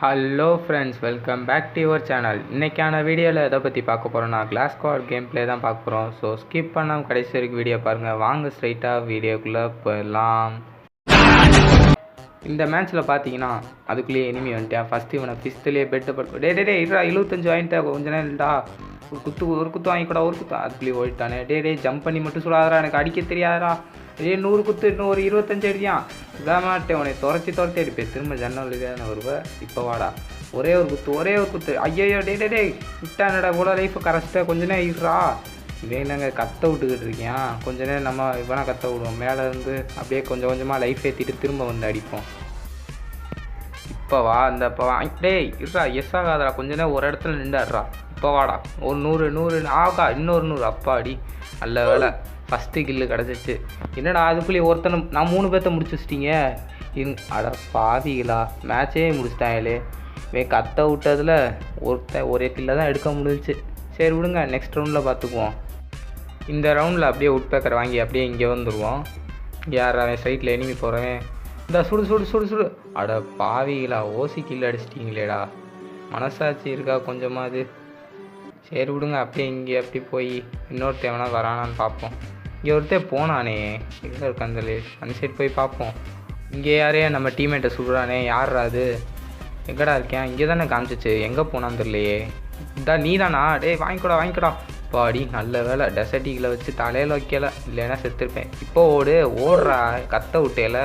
Hello friends, welcome back to your channel. இன்றைக்கான வீடியோவில் எதை பற்றி பார்க்க போகிறோன்னா கிளாஸ் ஸ்குவாட் கேம் ப்ளே தான் பார்க்க போகிறோம். ஸோ ஸ்கிப் பண்ணாமல் கடைசி வரைக்கும் வீடியோ பாருங்கள். வாங்க ஸ்ட்ரைட்டாக வீடியோக்குள்ளே போயிடலாம். இந்த மேட்ச்சில் பார்த்தீங்கன்னா அதுக்குள்ளேயே எனிமி வந்துட்டேன். ஃபஸ்ட்டு இவனை பிஸ்துலேயே பெட்டு பட்டு டே 25 வாங்கிட்டேன். கொஞ்ச நேரம் இல்லைடா, ஒரு குத்து வாங்கிக்கூடா, ஒரு குத்து அதுக்குள்ளேயே ஓடிட்டானே. டே ஜம்ப் பண்ணி மட்டும் சொல்லாதரா, எனக்கு அடிக்க தெரியாதரா. 100 குத்து, இன்னும் ஒரு 25 அடியான். இதாக மாட்டேன், உன்னை துரத்தி அடிப்பேன். திரும்ப ஜன்னல் நான் வருவேன். இப்போ வாடா, ஒரே ஒரு குத்து. ஐயோ டே விட்டானடா, கூட லைஃப்பை கரெக்டாக கொஞ்ச நேரம் இருறா. இவன் என்னங்க கத்த விட்டுக்கிட்டு இருக்கேன். கொஞ்ச நேரம் நம்ம இவனா கத்த விடுவோம். மேலே இருந்து அப்படியே கொஞ்சம் கொஞ்சமாக லைஃப் ஏற்றிட்டு திரும்ப வந்து அடிப்போம். இப்போ வா, இந்த இப்போ வா. டேய் இருறா, எஸ் ஆகாதடா, கொஞ்ச நேரம் ஒரு இடத்துல நின்றாடுறா. இப்போ வாடா, ஒரு 100 ஆகா, இன்னொரு 100. அப்பாடி, நல்ல வேலை ஃபஸ்ட்டு கில்லு கிடச்சிச்சு. என்னடா அதுக்குள்ளேயே ஒருத்தனை நான் 3 பேர்த்த முடிச்சு வச்சிட்டிங்க. அட பாவிகளா, மேட்சே முடிச்சிட்டாங்களே. இவன் கத்த விட்டதில் ஒரே கில்ல தான் எடுக்க முடிஞ்சிச்சு. சரி விடுங்க, நெக்ஸ்ட் ரவுண்டில் பார்த்துக்குவோம். இந்த ரவுண்டில் அப்படியே உட்பேக்கர் வாங்கி அப்படியே இங்கே வந்துடுவோம். இங்கே யார் அவன் சைட்டில் எனிமி போகிறவன். இந்த சுடு. அட பாவிகளா, ஓசி கில் அடிச்சிட்டிங்களேடா. மனசாட்சி இருக்கா கொஞ்சமாவது? சரி விடுங்க, அப்படியே இங்கே அப்படி போய் இன்னொருத்தன் எவனா வரானான்னு பார்ப்போம். இங்கே ஒருத்தர் போனானே, எங்கே இருக்கான் அந்த சைடு போய் பார்ப்போம். இங்கே யாரையா நம்ம டீம்மேட்டை சுடுறானே, யாரா அது? எங்கடா இருக்கேன்? இங்கே தானே காமிச்சிச்சு, எங்கே போனான்னு தெரியலையே. இதான் நீ தானா? டேய் வாங்கிக்கூடா. பாடி, நல்ல வேலை டெசர்ட்டிகளை வச்சு தலையில் வைக்கலை, இல்லைன்னா செத்துருப்பேன். இப்போ ஓடுறா, கத்த விட்டேல.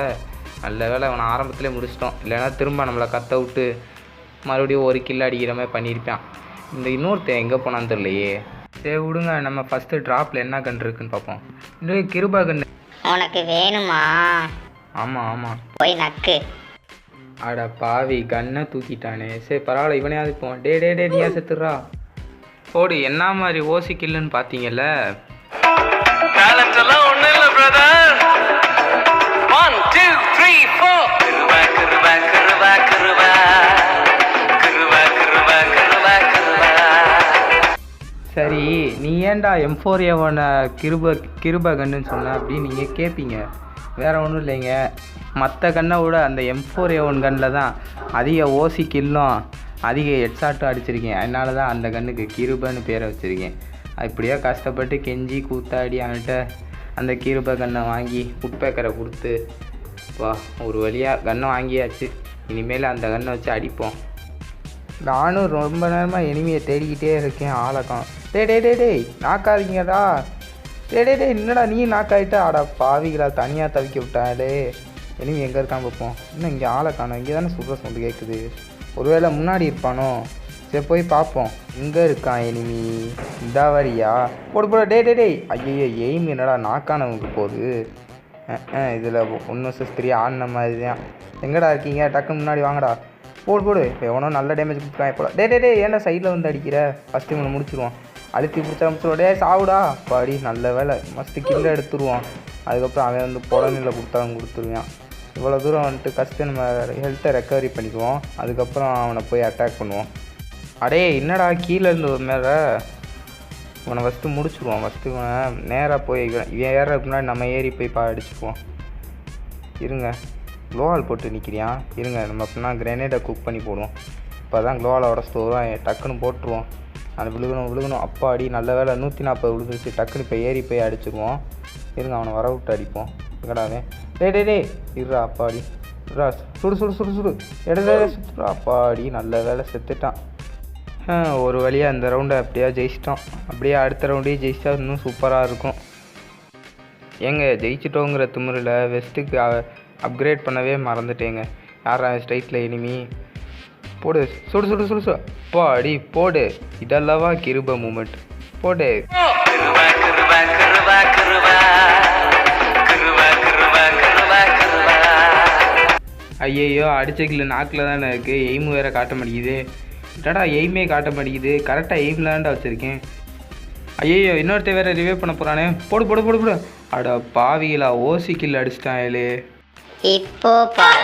நல்ல வேலை அவனை ஆரம்பத்துலேயே முடிச்சிட்டோம். இல்லைன்னா திரும்ப நம்மளை கத்த விட்டு மறுபடியும் ஒரு கில் அடிக்கிற மாதிரி பண்ணியிருப்பான். இந்த இன்னொருத்தன் எங்கே போனான்னு தெரியலையே. சரி விடுங்க, நம்ம ஃபஸ்ட்டு ட்ராப்பில் என்ன கன்று இருக்குன்னு பார்ப்போம். இன்னும் கிருபா கன்று உனக்கு வேணுமா? ஆமாம் போய் நக்கு. அட பாவி, கன்னை தூக்கிட்டானே. சரி பரவாயில்ல, இவனையாவது போவோம். டே நீயா செத்துடுறா. போடு, என்ன மாதிரி ஓசி கில்லுன்னு பார்த்தீங்கல்ல. ஒன்றும் இல்லை பிரதர். 1 2 3 4 சரி, நீ ஏன்டா M4A1 கிருப கன்னுன்னு சொன்ன அப்படின்னு நீங்கள் கேட்பீங்க. வேறு ஒன்றும் இல்லைங்க, மற்ற கன்னை விட அந்த M4A1 கன்னில் தான் அதிக ஓசி கில்லும் அதிக ஹெட்ஷாட்டும் அடிச்சிருக்கேன். அதனால தான் அந்த கன்னுக்கு கிருபன்னு பேரை வச்சுருக்கேன். இப்படியே கஷ்டப்பட்டு கெஞ்சி கூத்தாடி அவன்கிட்ட அந்த கிருப கன்னை வாங்கி உட்பேக்கரை கொடுத்து வா, ஒரு வழியாக கன்னை வாங்கியாச்சு. இனிமேல் அந்த கன்னை வச்சு அடிப்போம். நானும் ரொம்ப நேரமாக எனிமையை தேடிக்கிட்டே இருக்கேன், ஆளக்கம். டேய் நாக்காதீங்கடா. டே என்னடா நீ நாக்காயிட்ட? ஆடா பாவிகளா, தனியாக தவிக்க விட்டாலே. எனிமி எங்கே இருக்கான்னு பார்ப்போம். இன்னும் இங்கே ஆளை காணோம். இங்கே தானே சுடுற சவுண்டு கேட்குது. ஒருவேளை முன்னாடி இருப்பானோ? சரி போய் பார்ப்போம். இங்கே இருக்கான் எனிமி. இந்த வரியா? போடு. டே ஐயோ, எய்ம் என்னடா நாக்கானவங்களுக்கு போகுது. இதில் 1 ஆடின மாதிரி தான். எங்கடா இருக்கீங்க? டக்குன்னு முன்னாடி வாங்கடா. போடு. எவனோ நல்ல டேமேஜ் கொடுத்துருவான். இப்போ டே ஏன்னா சைடில் வந்து அடிக்கிற? ஃபஸ்ட்டு இவனை முடிச்சிடுவான். அழுத்தி முடிச்சிடுவோம். டே சாவுடா. பாடி, நல்ல வேலை ஃபஸ்ட்டு கில்ல எடுத்துருவான். அதுக்கப்புறம் அவன் வந்து புடனில் கொடுத்துருவான். இவ்வளோ தூரம் வந்துட்டு கஷ்டம், நம்ம ஹெல்த்தை ரெக்கவரி பண்ணிக்குவோம். அதுக்கப்புறம் அவனை போய் அட்டாக் பண்ணுவோம். அடே என்னடா கீழேருந்து ஒரு மேலே இவனை ஃபஸ்ட்டு முடிச்சுடுவோம். ஃபஸ்ட்டு இவனை நேராக போய் இவன் ஏறதுக்கு முன்னாடி நம்ம ஏறி போய் அடிச்சுக்குவோம். இருங்க, க்ளோவால் போட்டு நிற்கிறியான். இருங்க, நம்ம அப்படின்னா கிரெனேடை குக் பண்ணி போடுவோம். இப்போ தான் க்ளோவாலோட ஸ்டோராக டக்குன்னு போட்டுருவோம். அது விழுகணும். அப்பாடி, நல்ல வேலை 140 விழுந்துருச்சு. டக்குன்னு இப்போ ஏறி போய் அடிச்சுருவோம். இருங்க, அவனை வர விட்டு அடிப்போம். எங்கடாவே? டே இருறா. அப்பாடி இருறா. சுடு இடத்துல சுற்றுறா. அப்பாடி, நல்ல வேலை செத்துட்டான். ஒரு வழியாக அந்த ரவுண்டை அப்படியே ஜெயிச்சிட்டோம். அப்படியே அடுத்த ரவுண்டையும் ஜெயிச்சா இன்னும் சூப்பராக இருக்கும். ஏங்க ஜெயிச்சிட்டோங்கிற திமிரில் வெஸ்ட்டுக்கு அப்கிரேட் பண்ணவே மறந்துட்டேங்க. யாரா ஸ்ட்ரைட்டில் எனிமி? போடு. சுடு. பாடி போடு. இதல்லவா கிருப மூமெண்ட். போடு. ஐயோ, அடிச்ச கில்லு நாக்கில் தானே இருக்குது. எய்மு வேறு காட்ட மாட்டேங்குது. என்னடா எய்மே காட்ட மாட்டேங்குது. கரெக்டாக எய்ம்லாண்டா வச்சுருக்கேன். ஐயோ, இன்னொருத்த வேறு ரிவே பண்ண போகிறானே. போடு. அட பாவிகளா, ஓசி கில் அடிச்சிட்டாங்களே. இப்போ பாரு.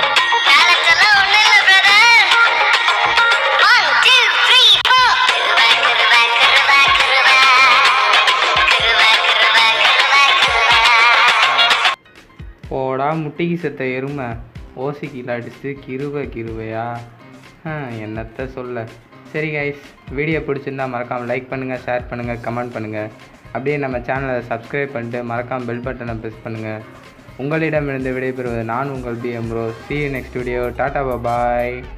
போடா முட்டிக்கு செத்த எருமை. ஓசி கில் அடிச்சு கிருவையா? என்னத்த சொல்ல. சரி கைஸ், வீடியோ பிடிச்சிருந்தா மறக்காமல் லைக் பண்ணுங்கள், ஷேர் பண்ணுங்கள், கமெண்ட் பண்ணுங்கள். அப்படியே நம்ம சேனலை சப்ஸ்கிரைப் பண்ணிட்டு மறக்காமல் பெல் பட்டனை ப்ரெஸ் பண்ணுங்கள். உங்களிடமிருந்து விடைபெறுவது நான் உங்கள் PM bro. see you next video. Tata bye.